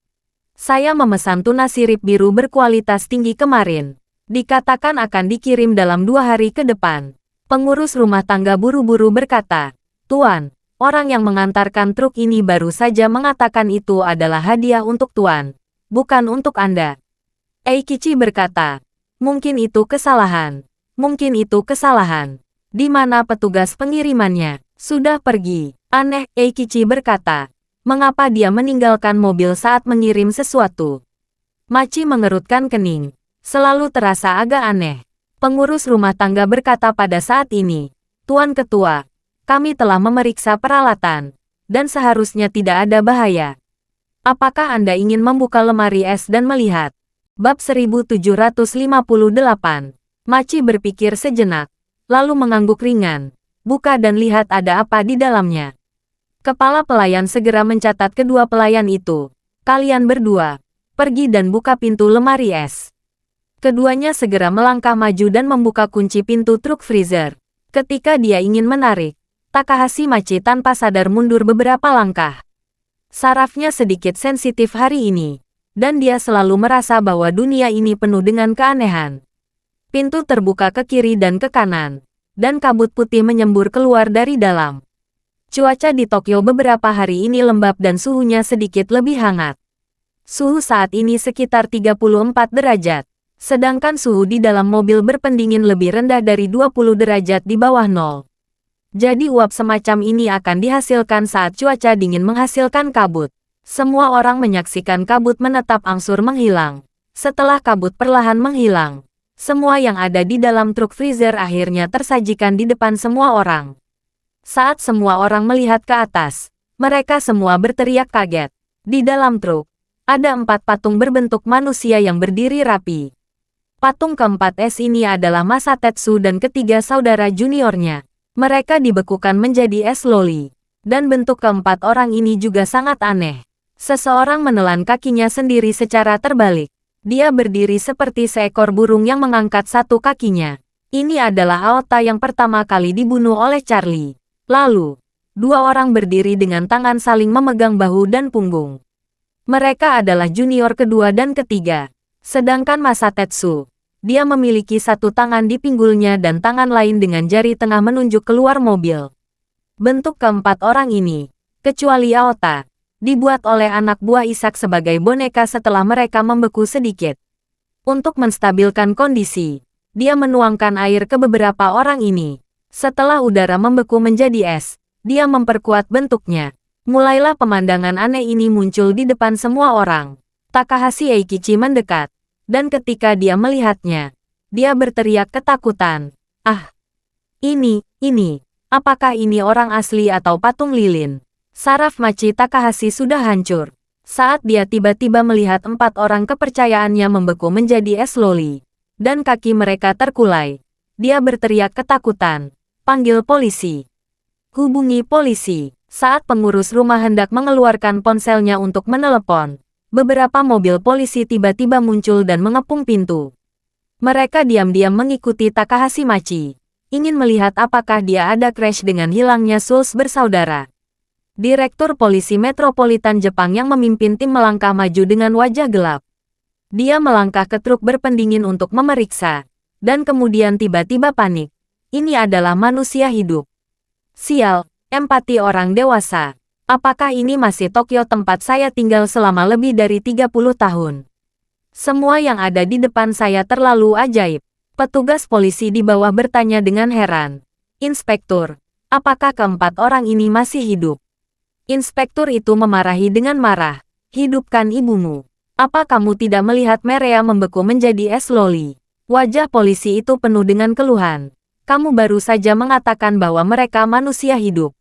"Saya memesan tuna sirip biru berkualitas tinggi kemarin. Dikatakan akan dikirim dalam 2 hari ke depan." Pengurus rumah tangga buru-buru berkata, "Tuan, orang yang mengantarkan truk ini baru saja mengatakan itu adalah hadiah untuk Tuan, bukan untuk Anda." Eikichi berkata, "Mungkin itu kesalahan. Mungkin itu kesalahan. Di mana petugas pengirimannya? Sudah pergi." "Aneh," Eikichi berkata. "Mengapa dia meninggalkan mobil saat mengirim sesuatu?" Machi mengerutkan kening. Selalu terasa agak aneh. Pengurus rumah tangga berkata pada saat ini, "Tuan Ketua, kami telah memeriksa peralatan, dan seharusnya tidak ada bahaya. Apakah Anda ingin membuka lemari es dan melihat?" Bab 1758. Machi berpikir sejenak, lalu mengangguk ringan. "Buka dan lihat ada apa di dalamnya." Kepala pelayan segera mencatat kedua pelayan itu. "Kalian berdua, pergi dan buka pintu lemari es." Keduanya segera melangkah maju dan membuka kunci pintu truk freezer. Ketika dia ingin menarik, Takahashi Machi tanpa sadar mundur beberapa langkah. Sarafnya sedikit sensitif hari ini, dan dia selalu merasa bahwa dunia ini penuh dengan keanehan. Pintu terbuka ke kiri dan ke kanan, dan kabut putih menyembur keluar dari dalam. Cuaca di Tokyo beberapa hari ini lembab dan suhunya sedikit lebih hangat. Suhu saat ini sekitar 34 derajat, sedangkan suhu di dalam mobil berpendingin lebih rendah dari 20 derajat di bawah nol. Jadi uap semacam ini akan dihasilkan saat cuaca dingin menghasilkan kabut. Semua orang menyaksikan kabut menetap angsur menghilang. Setelah kabut perlahan menghilang, semua yang ada di dalam truk freezer akhirnya tersajikan di depan semua orang. Saat semua orang melihat ke atas, mereka semua berteriak kaget. Di dalam truk, ada 4 patung berbentuk manusia yang berdiri rapi. Patung keempat es ini adalah Masatetsu dan ketiga saudara juniornya. Mereka dibekukan menjadi es loli. Dan bentuk keempat orang ini juga sangat aneh. Seseorang menelan kakinya sendiri secara terbalik. Dia berdiri seperti seekor burung yang mengangkat satu kakinya. Ini adalah Aota yang pertama kali dibunuh oleh Charlie. Lalu, 2 orang berdiri dengan tangan saling memegang bahu dan punggung. Mereka adalah junior kedua dan ketiga. Sedangkan Masatetsu, dia memiliki satu tangan di pinggulnya dan tangan lain dengan jari tengah menunjuk keluar mobil. Bentuk keempat orang ini, kecuali Aota, dibuat oleh anak buah Ishak sebagai boneka setelah mereka membeku sedikit. Untuk menstabilkan kondisi, dia menuangkan air ke beberapa orang ini. Setelah udara membeku menjadi es, dia memperkuat bentuknya. Mulailah pemandangan aneh ini muncul di depan semua orang. Takahashi Eikichi mendekat. Dan ketika dia melihatnya, dia berteriak ketakutan. "Ah, ini, apakah ini orang asli atau patung lilin?" Saraf Machi Takahashi sudah hancur. Saat dia tiba-tiba melihat 4 orang kepercayaannya membeku menjadi es loli, dan kaki mereka terkulai, dia berteriak ketakutan, "Panggil polisi! Hubungi polisi!" Saat pengurus rumah hendak mengeluarkan ponselnya untuk menelepon, beberapa mobil polisi tiba-tiba muncul dan mengepung pintu. Mereka diam-diam mengikuti Takahashi Machi, ingin melihat apakah dia ada crash dengan hilangnya Souls bersaudara. Direktur Polisi Metropolitan Jepang yang memimpin tim melangkah maju dengan wajah gelap. Dia melangkah ke truk berpendingin untuk memeriksa, dan kemudian tiba-tiba panik. Ini adalah manusia hidup. Sial, empati orang dewasa. Apakah ini masih Tokyo tempat saya tinggal selama lebih dari 30 tahun? Semua yang ada di depan saya terlalu ajaib. Petugas polisi di bawah bertanya dengan heran. "Inspektur, apakah keempat orang ini masih hidup?" Inspektur itu memarahi dengan marah. "Hidupkan ibumu. Apa kamu tidak melihat mereka membeku menjadi es loli?" Wajah polisi itu penuh dengan keluhan. "Kamu baru saja mengatakan bahwa mereka manusia hidup."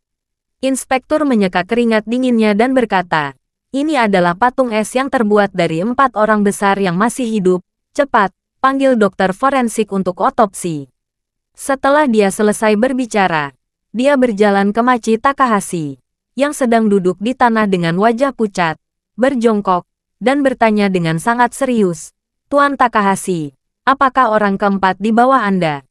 Inspektur menyeka keringat dinginnya dan berkata, "Ini adalah patung es yang terbuat dari 4 orang besar yang masih hidup. Cepat, panggil dokter forensik untuk otopsi." Setelah dia selesai berbicara, dia berjalan ke Machi Takahashi, yang sedang duduk di tanah dengan wajah pucat, berjongkok, dan bertanya dengan sangat serius, "Tuan Takahashi, apakah orang keempat di bawah Anda?"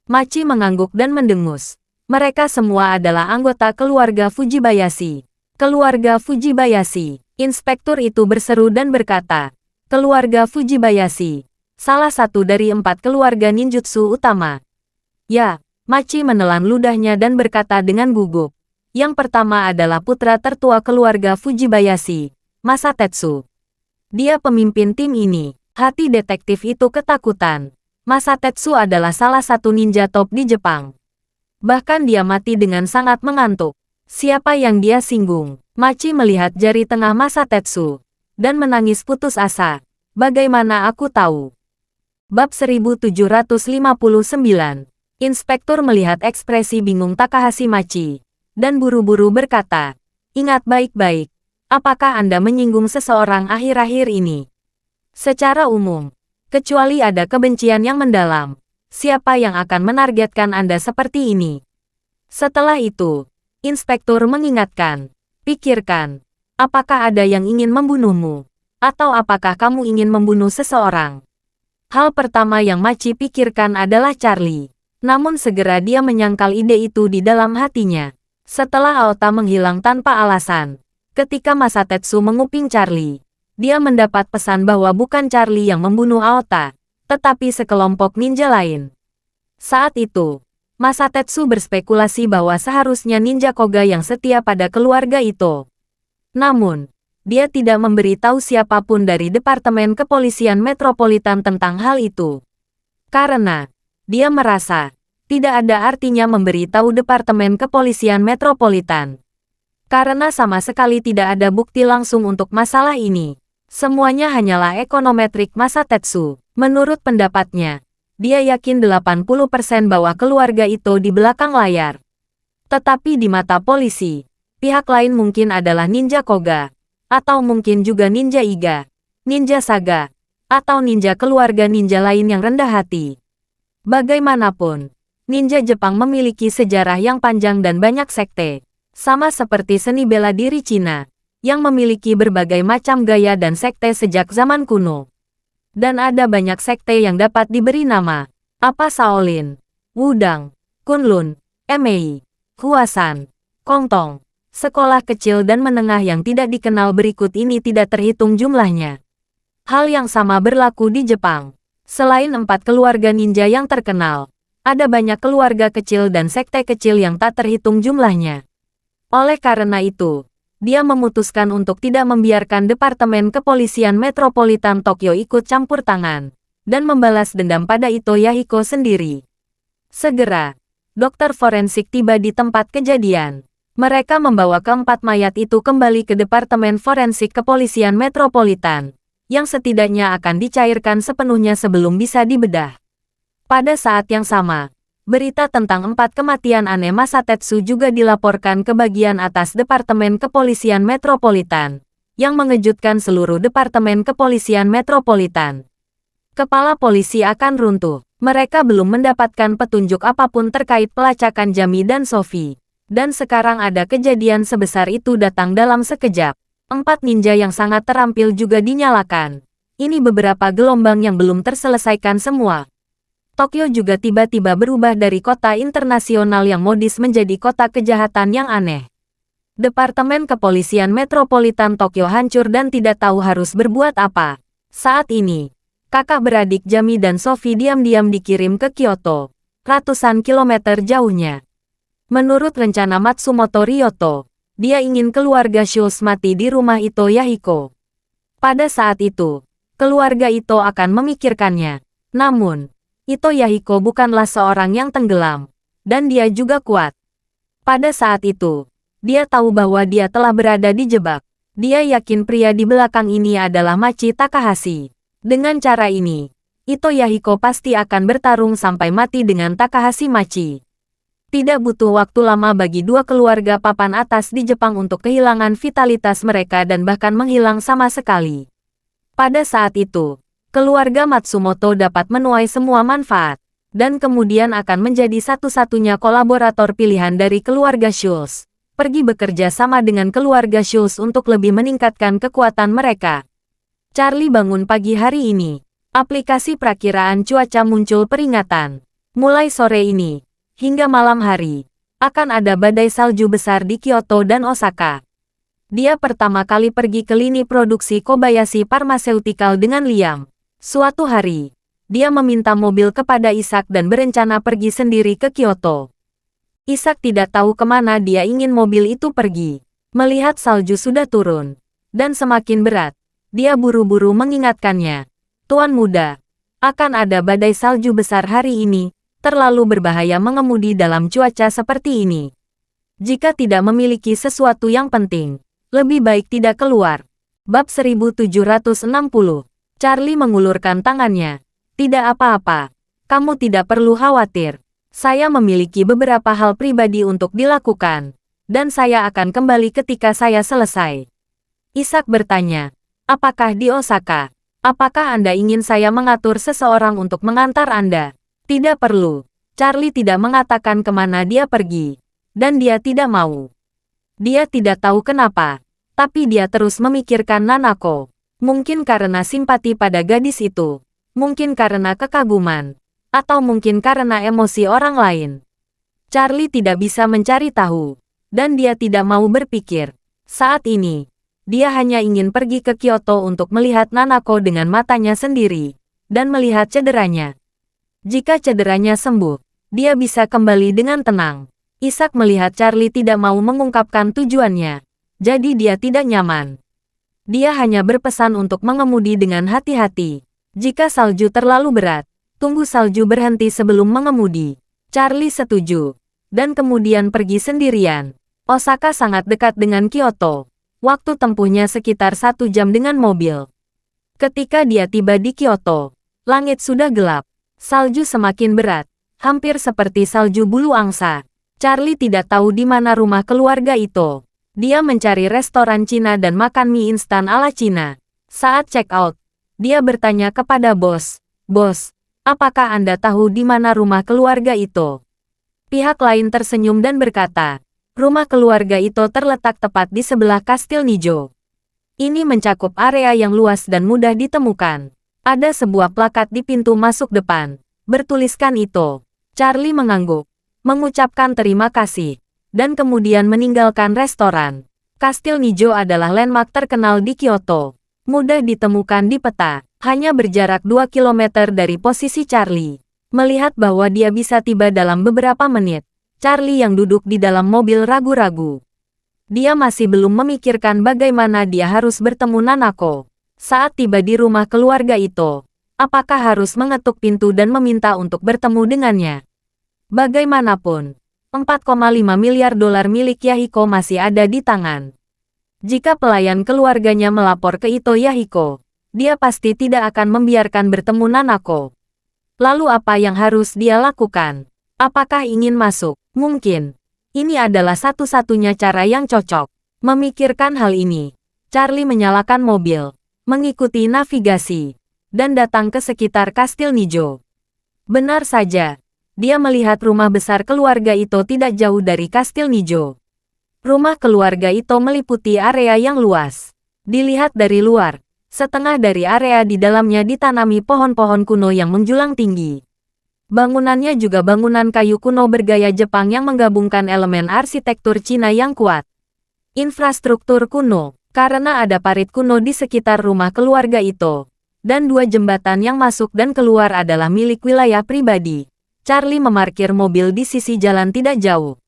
Machi mengangguk dan mendengus. Mereka semua adalah anggota keluarga Fujibayashi. Keluarga Fujibayashi. Inspektur itu berseru dan berkata, "Keluarga Fujibayashi, salah satu dari 4 keluarga ninjutsu utama." "Ya," Machi menelan ludahnya dan berkata dengan gugup. "Yang pertama adalah putra tertua keluarga Fujibayashi, Masatetsu. Dia pemimpin tim ini." Hati detektif itu ketakutan. Masatetsu adalah salah satu ninja top di Jepang. Bahkan dia mati dengan sangat mengantuk. Siapa yang dia singgung? Machi melihat jari tengah Masatetsu, dan menangis putus asa. "Bagaimana aku tahu?" Bab 1759. Inspektur melihat ekspresi bingung Takahashi Machi, dan buru-buru berkata, "Ingat baik-baik, apakah Anda menyinggung seseorang akhir-akhir ini?" "Secara umum, kecuali ada kebencian yang mendalam, siapa yang akan menargetkan Anda seperti ini?" Setelah itu, inspektur mengingatkan, "Pikirkan, apakah ada yang ingin membunuhmu? Atau apakah kamu ingin membunuh seseorang?" Hal pertama yang Machi pikirkan adalah Charlie. Namun segera dia menyangkal ide itu di dalam hatinya. Setelah Aota menghilang tanpa alasan, ketika Masatetsu menguping Charlie, dia mendapat pesan bahwa bukan Charlie yang membunuh Aota, tetapi sekelompok ninja lain. Saat itu, Masatetsu berspekulasi bahwa seharusnya ninja Koga yang setia pada keluarga itu. Namun, dia tidak memberitahu siapapun dari Departemen Kepolisian Metropolitan tentang hal itu. Karena, dia merasa, tidak ada artinya memberitahu Departemen Kepolisian Metropolitan. Karena sama sekali tidak ada bukti langsung untuk masalah ini. Semuanya hanyalah ekonometrik Masatetsu. Menurut pendapatnya, dia yakin 80% bahwa keluarga itu di belakang layar. Tetapi di mata polisi, pihak lain mungkin adalah ninja Koga, atau mungkin juga ninja Iga, ninja Saga, atau ninja keluarga ninja lain yang rendah hati. Bagaimanapun, ninja Jepang memiliki sejarah yang panjang dan banyak sekte, sama seperti seni bela diri Cina, yang memiliki berbagai macam gaya dan sekte sejak zaman kuno. Dan ada banyak sekte yang dapat diberi nama, apa Shaolin, Wudang, Kunlun, Mei, Huasan, Kongtong. Sekolah kecil dan menengah yang tidak dikenal berikut ini tidak terhitung jumlahnya. Hal yang sama berlaku di Jepang. Selain 4 keluarga ninja yang terkenal, ada banyak keluarga kecil dan sekte kecil yang tak terhitung jumlahnya. Oleh karena itu, dia memutuskan untuk tidak membiarkan Departemen Kepolisian Metropolitan Tokyo ikut campur tangan, dan membalas dendam pada Ito Yahiko sendiri. Segera, dokter forensik tiba di tempat kejadian. Mereka membawa keempat mayat itu kembali ke Departemen Forensik Kepolisian Metropolitan, yang setidaknya akan dicairkan sepenuhnya sebelum bisa dibedah. Pada saat yang sama, berita tentang 4 kematian aneh Masatetsu juga dilaporkan ke bagian atas Departemen Kepolisian Metropolitan, yang mengejutkan seluruh Departemen Kepolisian Metropolitan. Kepala polisi akan runtuh. Mereka belum mendapatkan petunjuk apapun terkait pelacakan Jamie dan Sophie. Dan sekarang ada kejadian sebesar itu datang dalam sekejap. 4 ninja yang sangat terampil juga dinyalakan. Ini beberapa gelombang yang belum terselesaikan semua. Tokyo juga tiba-tiba berubah dari kota internasional yang modis menjadi kota kejahatan yang aneh. Departemen Kepolisian Metropolitan Tokyo hancur dan tidak tahu harus berbuat apa. Saat ini, kakak beradik Jamie dan Sophie diam-diam dikirim ke Kyoto, ratusan kilometer jauhnya. Menurut rencana Matsumoto Ryoto, dia ingin keluarga Schultz mati di rumah Ito Yahiko. Pada saat itu, keluarga Ito akan memikirkannya. Namun, Ito Yahiko bukanlah seorang yang tenggelam, dan dia juga kuat. Pada saat itu, dia tahu bahwa dia telah berada dijebak. Dia yakin pria di belakang ini adalah Machi Takahashi. Dengan cara ini, Ito Yahiko pasti akan bertarung sampai mati dengan Takahashi Machi. Tidak butuh waktu lama bagi dua keluarga papan atas di Jepang untuk kehilangan vitalitas mereka dan bahkan menghilang sama sekali. Pada saat itu, keluarga Matsumoto dapat menuai semua manfaat, dan kemudian akan menjadi satu-satunya kolaborator pilihan dari keluarga Schultz. Pergi bekerja sama dengan keluarga Schultz untuk lebih meningkatkan kekuatan mereka. Charlie bangun pagi hari ini. Aplikasi perakiraan cuaca muncul peringatan. Mulai sore ini, hingga malam hari, akan ada badai salju besar di Kyoto dan Osaka. Dia pertama kali pergi ke lini produksi Kobayashi Pharmaceutical dengan Liam. Suatu hari, dia meminta mobil kepada Ishak dan berencana pergi sendiri ke Kyoto. Ishak tidak tahu kemana dia ingin mobil itu pergi. Melihat salju sudah turun, dan semakin berat, dia buru-buru mengingatkannya. Tuan muda, akan ada badai salju besar hari ini, terlalu berbahaya mengemudi dalam cuaca seperti ini. Jika tidak memiliki sesuatu yang penting, lebih baik tidak keluar. Bab 1760. Charlie mengulurkan tangannya. Tidak apa-apa. Kamu tidak perlu khawatir. Saya memiliki beberapa hal pribadi untuk dilakukan. Dan saya akan kembali ketika saya selesai. Ishak bertanya. Apakah di Osaka? Apakah Anda ingin saya mengatur seseorang untuk mengantar Anda? Tidak perlu. Charlie tidak mengatakan kemana dia pergi. Dan dia tidak mau. Dia tidak tahu kenapa. Tapi dia terus memikirkan Nanako. Mungkin karena simpati pada gadis itu, mungkin karena kekaguman, atau mungkin karena emosi orang lain. Charlie tidak bisa mencari tahu, dan dia tidak mau berpikir. Saat ini, dia hanya ingin pergi ke Kyoto untuk melihat Nanako dengan matanya sendiri, dan melihat cederanya. Jika cederanya sembuh, dia bisa kembali dengan tenang. Ishak melihat Charlie tidak mau mengungkapkan tujuannya, jadi dia tidak nyaman. Dia hanya berpesan untuk mengemudi dengan hati-hati. Jika salju terlalu berat, tunggu salju berhenti sebelum mengemudi. Charlie setuju. Dan kemudian pergi sendirian. Osaka sangat dekat dengan Kyoto. Waktu tempuhnya sekitar 1 jam dengan mobil. Ketika dia tiba di Kyoto, langit sudah gelap. Salju semakin berat. Hampir seperti salju bulu angsa. Charlie tidak tahu di mana rumah keluarga Ito. Dia mencari restoran Cina dan makan mie instan ala Cina. Saat check out, dia bertanya kepada bos, "Bos, apakah Anda tahu di mana rumah keluarga Ito?" Pihak lain tersenyum dan berkata, "Rumah keluarga Ito terletak tepat di sebelah Kastil Nijo. Ini mencakup area yang luas dan mudah ditemukan. Ada sebuah plakat di pintu masuk depan, bertuliskan Ito." Charlie mengangguk, mengucapkan terima kasih, dan kemudian meninggalkan restoran. Kastil Nijo adalah landmark terkenal di Kyoto. Mudah ditemukan di peta, hanya berjarak 2 km dari posisi Charlie. Melihat bahwa dia bisa tiba dalam beberapa menit, Charlie yang duduk di dalam mobil ragu-ragu. Dia masih belum memikirkan bagaimana dia harus bertemu Nanako. Saat tiba di rumah keluarga Ito, apakah harus mengetuk pintu dan meminta untuk bertemu dengannya? Bagaimanapun, 4,5 miliar dolar milik Yahiko masih ada di tangan. Jika pelayan keluarganya melapor ke Ito Yahiko, dia pasti tidak akan membiarkan bertemu Nanako. Lalu apa yang harus dia lakukan? Apakah ingin masuk? Mungkin. Ini adalah satu-satunya cara yang cocok. Memikirkan hal ini, Charlie menyalakan mobil, mengikuti navigasi, dan datang ke sekitar Kastil Nijo. Benar saja, dia melihat rumah besar keluarga Ito tidak jauh dari Kastil Nijo. Rumah keluarga Ito meliputi area yang luas. Dilihat dari luar, setengah dari area di dalamnya ditanami pohon-pohon kuno yang menjulang tinggi. Bangunannya juga bangunan kayu kuno bergaya Jepang yang menggabungkan elemen arsitektur Cina yang kuat. Infrastruktur kuno, karena ada parit kuno di sekitar rumah keluarga Ito, dan 2 jembatan yang masuk dan keluar adalah milik wilayah pribadi. Charlie memarkir mobil di sisi jalan tidak jauh.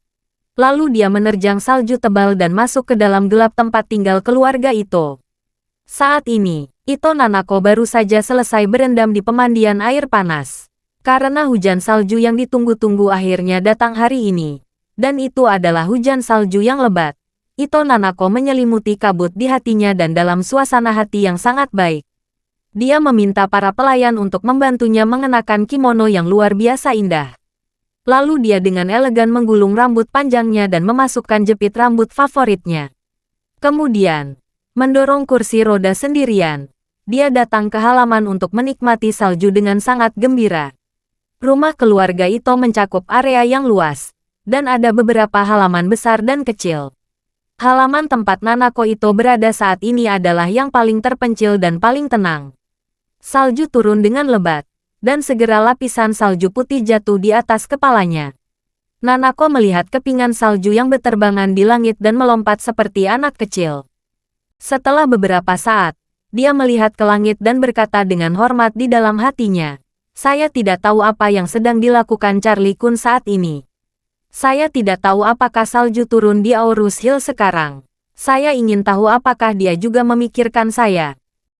Lalu dia menerjang salju tebal dan masuk ke dalam gelap tempat tinggal keluarga Ito. Saat ini, Ito Nanako baru saja selesai berendam di pemandian air panas. Karena hujan salju yang ditunggu-tunggu akhirnya datang hari ini. Dan itu adalah hujan salju yang lebat. Ito Nanako menyelimuti kabut di hatinya dan dalam suasana hati yang sangat baik. Dia meminta para pelayan untuk membantunya mengenakan kimono yang luar biasa indah. Lalu dia dengan elegan menggulung rambut panjangnya dan memasukkan jepit rambut favoritnya. Kemudian, mendorong kursi roda sendirian, dia datang ke halaman untuk menikmati salju dengan sangat gembira. Rumah keluarga Ito mencakup area yang luas, dan ada beberapa halaman besar dan kecil. Halaman tempat Nanako Ito berada saat ini adalah yang paling terpencil dan paling tenang. Salju turun dengan lebat, dan segera lapisan salju putih jatuh di atas kepalanya. Nanako melihat kepingan salju yang berterbangan di langit dan melompat seperti anak kecil. Setelah beberapa saat, dia melihat ke langit dan berkata dengan hormat di dalam hatinya, "Saya tidak tahu apa yang sedang dilakukan Charlie Kun saat ini. Saya tidak tahu apakah salju turun di Aurus Hill sekarang. Saya ingin tahu apakah dia juga memikirkan saya."